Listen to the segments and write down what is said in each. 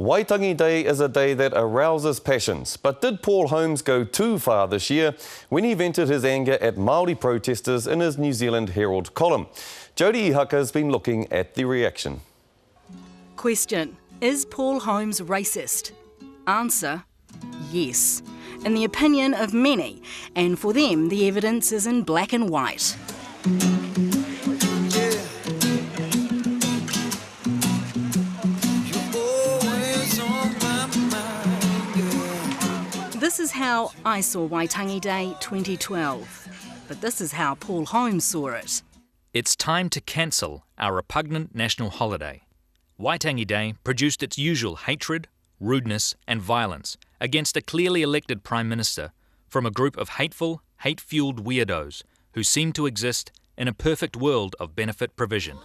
Waitangi Day is a day that arouses passions, but did Paul Holmes go too far this year when he vented his anger at Maori protesters in his New Zealand Herald column? Jodie Ihaka has been looking at the reaction. Question: is Paul Holmes racist? Answer: yes. In the opinion of many, and for them the evidence is in black and white. This is how I saw Waitangi Day 2012, but this is how Paul Holmes saw it. It's time to cancel our repugnant national holiday. Waitangi Day produced its usual hatred, rudeness and violence against a clearly elected Prime Minister from a group of hateful, hate-fueled weirdos who seem to exist in a perfect world of benefit provision.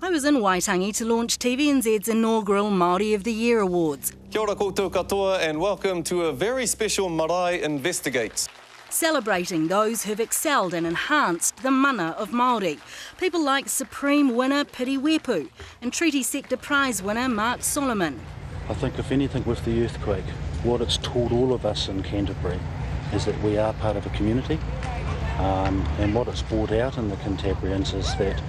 I was in Waitangi to launch TVNZ's inaugural Maori of the Year Awards. Kia ora koutou katoa and welcome to a very special Marae Investigates. Celebrating those who've excelled and enhanced the mana of Māori. People like Supreme winner Piri Wepu and Treaty Sector Prize winner Mark Solomon. I think if anything with the earthquake, what it's taught all of us in Canterbury is that we are part of a community, and what it's brought out in the Cantabrians is that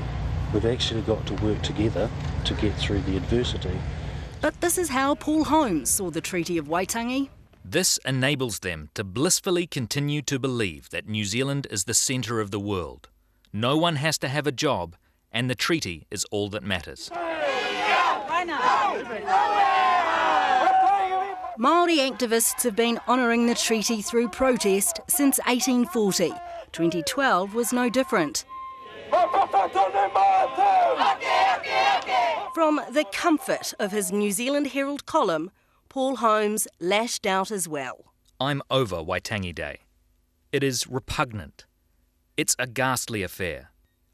we've actually got to work together to get through the adversity. But this is how Paul Holmes saw the Treaty of Waitangi. This enables them to blissfully continue to believe that New Zealand is the centre of the world. No one has to have a job, and the treaty is all that matters. Maori activists have been honouring the treaty through protest since 1840. 2012 was no different. From the comfort of his New Zealand Herald column, Paul Holmes lashed out as well. I'm over Waitangi Day. It is repugnant. It's a ghastly affair.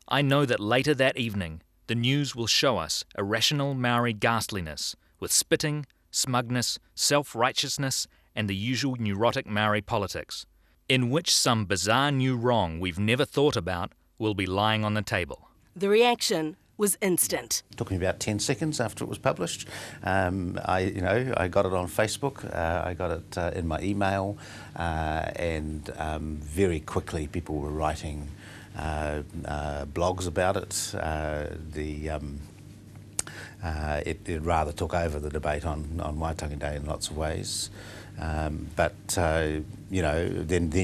I know that later that evening, the news will show us irrational Maori ghastliness with spitting, smugness, self-righteousness and the usual neurotic Maori politics, in which some bizarre new wrong we've never thought about will be lying on the table. The reaction was instant. It took me about 10 seconds after it was published. I got it on Facebook, I got it in my email, and very quickly people were writing blogs about it. It rather took over the debate on Waitangi Day in lots of ways. Then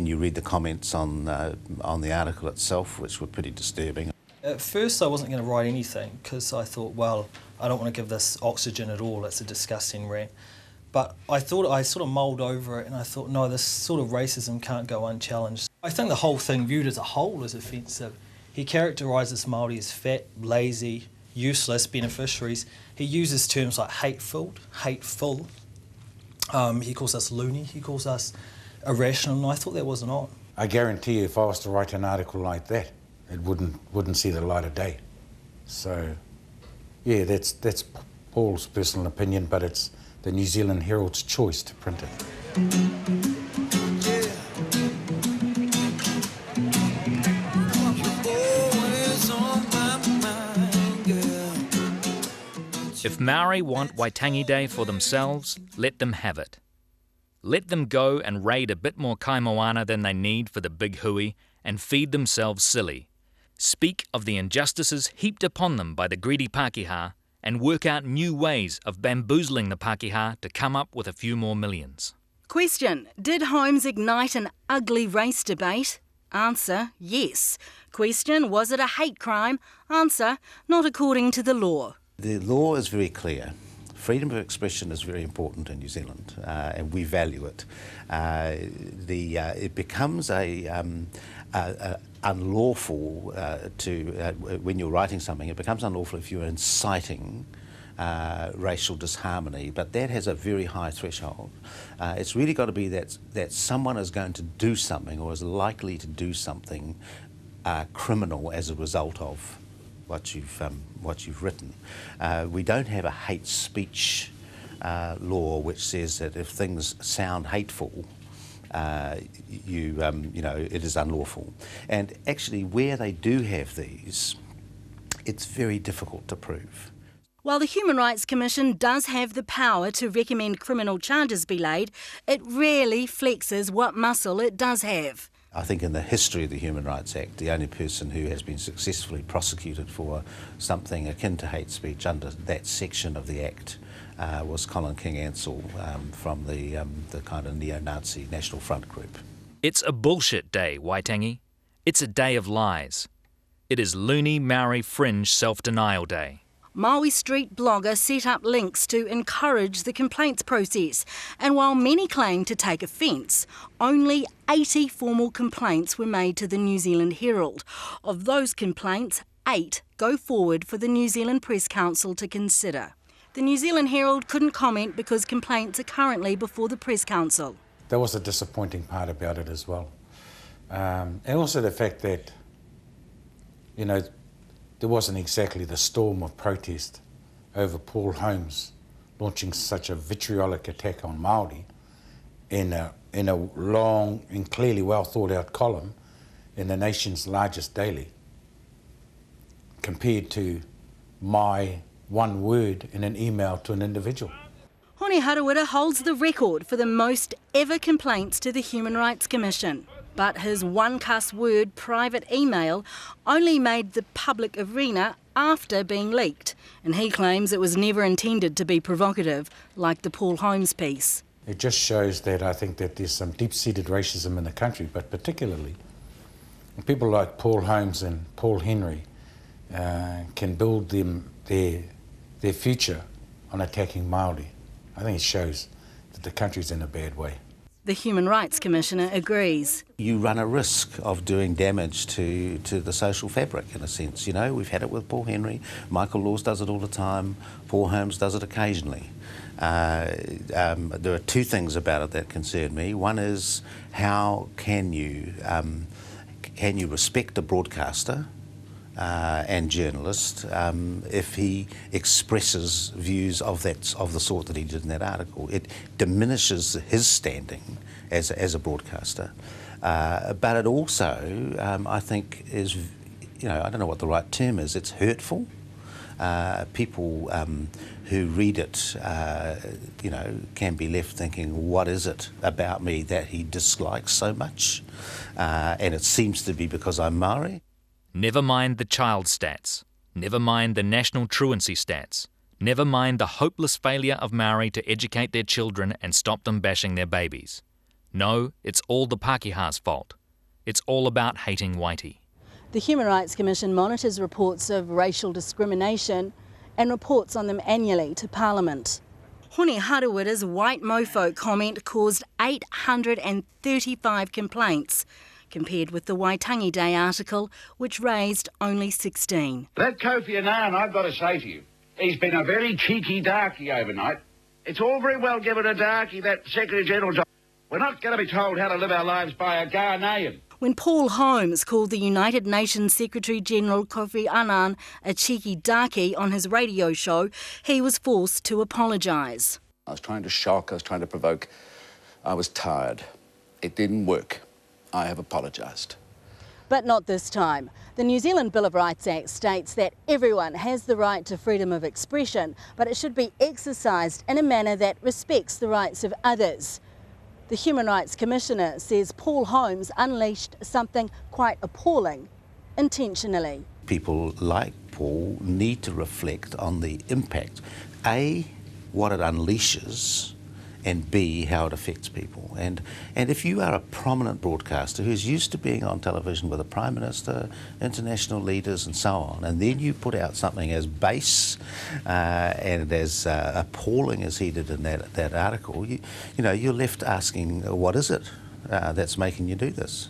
you read the comments on the article itself, which were pretty disturbing. At first I wasn't going to write anything because I thought, well, I don't want to give this oxygen at all, it's a disgusting rant. But I sort of mulled over it and I thought, no, this sort of racism can't go unchallenged. I think the whole thing viewed as a whole is offensive. He characterises Māori as fat, lazy, useless beneficiaries. He uses terms like hateful. He calls us loony, he calls us irrational, and I thought that wasn't on. I guarantee you if I was to write an article like that, it wouldn't see the light of day. So, yeah, that's Paul's personal opinion, but it's the New Zealand Herald's choice to print it. If Maori want Waitangi Day for themselves, let them have it. Let them go and raid a bit more kaimoana than they need for the big hui and feed themselves silly. Speak of the injustices heaped upon them by the greedy Pākehā and work out new ways of bamboozling the Pākehā to come up with a few more millions. Question: did Holmes ignite an ugly race debate? Answer: yes. Question: was it a hate crime? Answer: not according to the law. The law is very clear. Freedom of expression is very important in New Zealand, and we value it. It becomes unlawful when you're writing something. It becomes unlawful if you're inciting racial disharmony, but that has a very high threshold. It's really got to be that someone is going to do something or is likely to do something criminal as a result of what you've written. We don't have a hate speech law which says that if things sound hateful, it is unlawful. And actually, where they do have these, it's very difficult to prove. While the Human Rights Commission does have the power to recommend criminal charges be laid, it rarely flexes what muscle it does have. I think in the history of the Human Rights Act, the only person who has been successfully prosecuted for something akin to hate speech under that section of the Act was Colin King Ansell from the kind of neo-Nazi National Front group. It's a bullshit day, Waitangi. It's a day of lies. It is Loony Maori Fringe Self-Denial Day. Maui Street blogger set up links to encourage the complaints process, and while many claim to take offence, only 80 formal complaints were made to the New Zealand Herald. Of those complaints, 8 go forward for the New Zealand Press Council to consider. The New Zealand Herald couldn't comment because complaints are currently before the Press Council. That was a disappointing part about it as well. And also the fact that, you know, there wasn't exactly the storm of protest over Paul Holmes launching such a vitriolic attack on Maori in a long and clearly well thought out column in the nation's largest daily, compared to my one word in an email to an individual. Hone Harawira holds the record for the most ever complaints to the Human Rights Commission. But his one cuss word private email only made the public arena after being leaked, and he claims it was never intended to be provocative, like the Paul Holmes piece. It just shows that I think that there's some deep-seated racism in the country, but particularly people like Paul Holmes and Paul Henry can build their future on attacking Maori. I think it shows that the country's in a bad way. The Human Rights Commissioner agrees. You run a risk of doing damage to the social fabric, in a sense. You know, we've had it with Paul Henry, Michael Laws does it all the time, Paul Holmes does it occasionally. There are two things about it that concern me. One is, how can you respect a broadcaster and journalist if he expresses views of the sort that he did in that article? It diminishes his standing as a broadcaster, but it also I think is, you know, I don't know what the right term is, it's hurtful. People who read it, you know, can be left thinking, what is it about me that he dislikes so much? And it seems to be because I'm Maori. Never mind the child stats. Never mind the national truancy stats. Never mind the hopeless failure of Maori to educate their children and stop them bashing their babies. No, it's all the Pākehā's fault. It's all about hating Waiti. The Human Rights Commission monitors reports of racial discrimination and reports on them annually to Parliament. Hone Harawira's white mofo comment caused 835 complaints, compared with the Waitangi Day article, which raised only 16. That Kofi Annan, I've got to say to you, he's been a very cheeky darkie overnight. It's all very well giving a darkie that Secretary-General job. We're not going to be told how to live our lives by a Ghanaian. When Paul Holmes called the United Nations Secretary-General Kofi Annan a cheeky darkie on his radio show, he was forced to apologise. I was trying to shock, I was trying to provoke. I was tired. It didn't work. I have apologised. But not this time. The New Zealand Bill of Rights Act states that everyone has the right to freedom of expression, but it should be exercised in a manner that respects the rights of others. The Human Rights Commissioner says Paul Holmes unleashed something quite appalling, intentionally. People like Paul need to reflect on the impact, A, what it unleashes, and B, how it affects people. And if you are a prominent broadcaster who's used to being on television with a Prime Minister, international leaders and so on, and then you put out something as base and as appalling as he did in that article, you know, you're left asking, what is it that's making you do this?